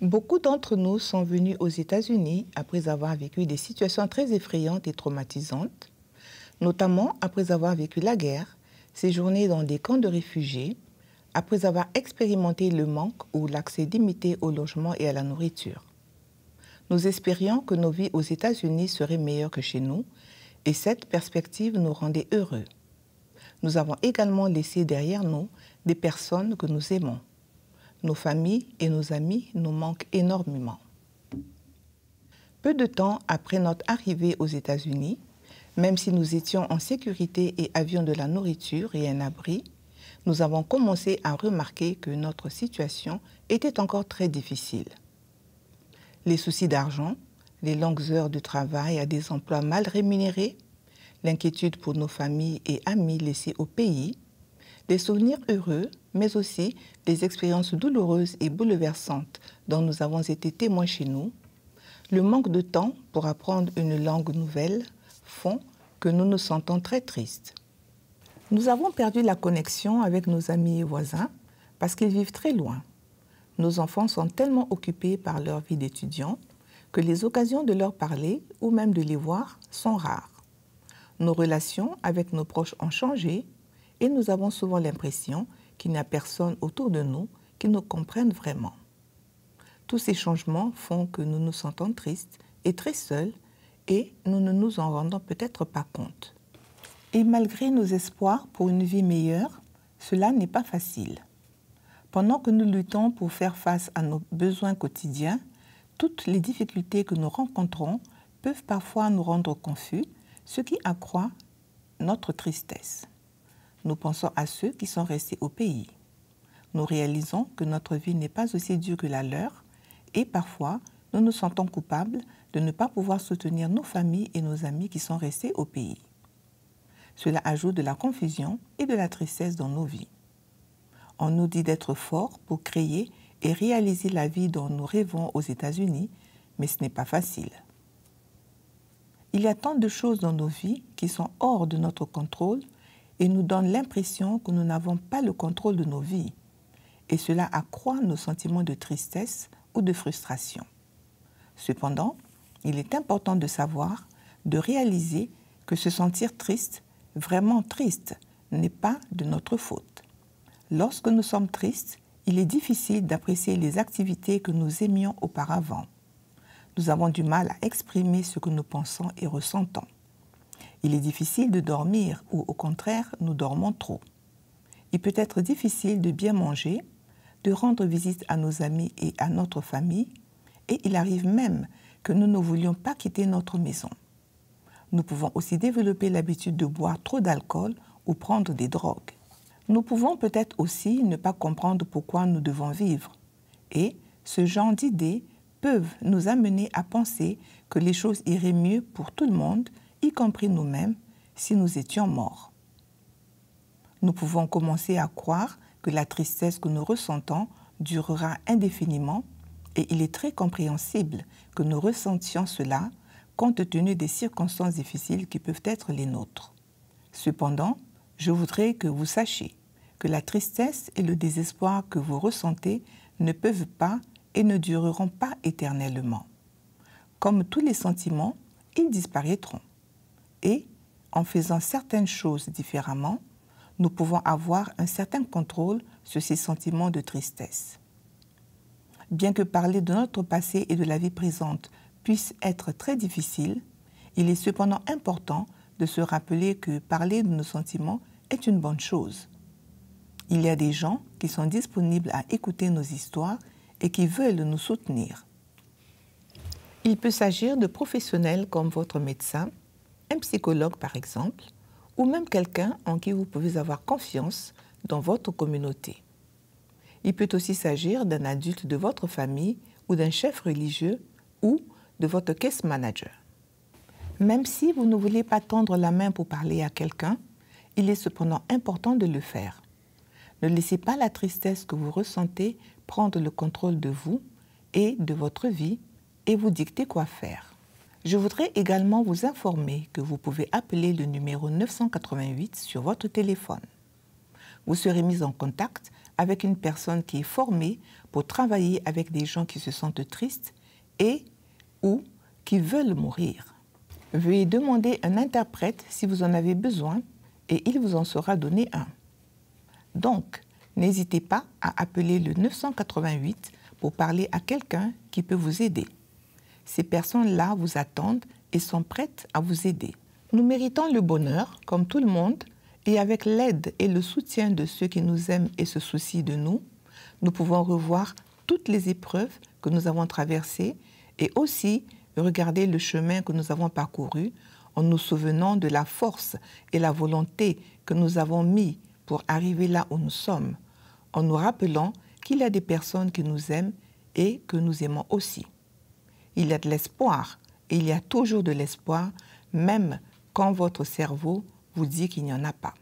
Beaucoup d'entre nous sont venus aux États-Unis après avoir vécu des situations très effrayantes et traumatisantes, notamment après avoir vécu la guerre, séjourné dans des camps de réfugiés, après avoir expérimenté le manque ou l'accès limité au logement et à la nourriture. Nous espérions que nos vies aux États-Unis seraient meilleures que chez nous, et cette perspective nous rendait heureux. Nous avons également laissé derrière nous des personnes que nous aimons. Nos familles et nos amis nous manquent énormément. Peu de temps après notre arrivée aux États-Unis, même si nous étions en sécurité et avions de la nourriture et un abri, nous avons commencé à remarquer que notre situation était encore très difficile. Les soucis d'argent, les longues heures de travail à des emplois mal rémunérés, l'inquiétude pour nos familles et amis laissés au pays, des souvenirs heureux, mais aussi des expériences douloureuses et bouleversantes dont nous avons été témoins chez nous, le manque de temps pour apprendre une langue nouvelle font que nous nous sentons très tristes. Nous avons perdu la connexion avec nos amis et voisins parce qu'ils vivent très loin. Nos enfants sont tellement occupés par leur vie d'étudiants que les occasions de leur parler ou même de les voir sont rares. Nos relations avec nos proches ont changé et nous avons souvent l'impression qu'il n'y a personne autour de nous qui nous comprenne vraiment. Tous ces changements font que nous nous sentons tristes et très seuls et nous ne nous en rendons peut-être pas compte. Et malgré nos espoirs pour une vie meilleure, cela n'est pas facile. Pendant que nous luttons pour faire face à nos besoins quotidiens, toutes les difficultés que nous rencontrons peuvent parfois nous rendre confus, ce qui accroît notre tristesse. Nous pensons à ceux qui sont restés au pays. Nous réalisons que notre vie n'est pas aussi dure que la leur et parfois nous nous sentons coupables de ne pas pouvoir soutenir nos familles et nos amis qui sont restés au pays. Cela ajoute de la confusion et de la tristesse dans nos vies. On nous dit d'être forts pour créer et réaliser la vie dont nous rêvons aux États-Unis, mais ce n'est pas facile. Il y a tant de choses dans nos vies qui sont hors de notre contrôle et nous donnent l'impression que nous n'avons pas le contrôle de nos vies. Et cela accroît nos sentiments de tristesse ou de frustration. Cependant, il est important de savoir, de réaliser que se sentir triste, vraiment triste, n'est pas de notre faute. Lorsque nous sommes tristes, il est difficile d'apprécier les activités que nous aimions auparavant. Nous avons du mal à exprimer ce que nous pensons et ressentons. Il est difficile de dormir ou au contraire, nous dormons trop. Il peut être difficile de bien manger, de rendre visite à nos amis et à notre famille, et il arrive même que nous ne voulions pas quitter notre maison. Nous pouvons aussi développer l'habitude de boire trop d'alcool ou prendre des drogues. Nous pouvons peut-être aussi ne pas comprendre pourquoi nous devons vivre. Et ce genre d'idées peuvent nous amener à penser que les choses iraient mieux pour tout le monde, y compris nous-mêmes, si nous étions morts. Nous pouvons commencer à croire que la tristesse que nous ressentons durera indéfiniment et il est très compréhensible que nous ressentions cela compte tenu des circonstances difficiles qui peuvent être les nôtres. Cependant, je voudrais que vous sachiez que la tristesse et le désespoir que vous ressentez ne peuvent pas et ne dureront pas éternellement. Comme tous les sentiments, ils disparaîtront. Et, en faisant certaines choses différemment, nous pouvons avoir un certain contrôle sur ces sentiments de tristesse. Bien que parler de notre passé et de la vie présente puisse être très difficile, il est cependant important de se rappeler que parler de nos sentiments est une bonne chose. Il y a des gens qui sont disponibles à écouter nos histoires et qui veulent nous soutenir. Il peut s'agir de professionnels comme votre médecin, un psychologue par exemple, ou même quelqu'un en qui vous pouvez avoir confiance dans votre communauté. Il peut aussi s'agir d'un adulte de votre famille ou d'un chef religieux ou de votre case manager. Même si vous ne voulez pas tendre la main pour parler à quelqu'un, il est cependant important de le faire. Ne laissez pas la tristesse que vous ressentez prendre le contrôle de vous et de votre vie et vous dicter quoi faire. Je voudrais également vous informer que vous pouvez appeler le numéro 988 sur votre téléphone. Vous serez mis en contact avec une personne qui est formée pour travailler avec des gens qui se sentent tristes et ou qui veulent mourir. Veuillez demander un interprète si vous en avez besoin et il vous en sera donné un. Donc, n'hésitez pas à appeler le 988 pour parler à quelqu'un qui peut vous aider. Ces personnes-là vous attendent et sont prêtes à vous aider. Nous méritons le bonheur, comme tout le monde, et avec l'aide et le soutien de ceux qui nous aiment et se soucient de nous, nous pouvons revoir toutes les épreuves que nous avons traversées et aussi regarder le chemin que nous avons parcouru en nous souvenant de la force et la volonté que nous avons mis pour arriver là où nous sommes, en nous rappelant qu'il y a des personnes qui nous aiment et que nous aimons aussi. Il y a de l'espoir et il y a toujours de l'espoir, même quand votre cerveau vous dit qu'il n'y en a pas.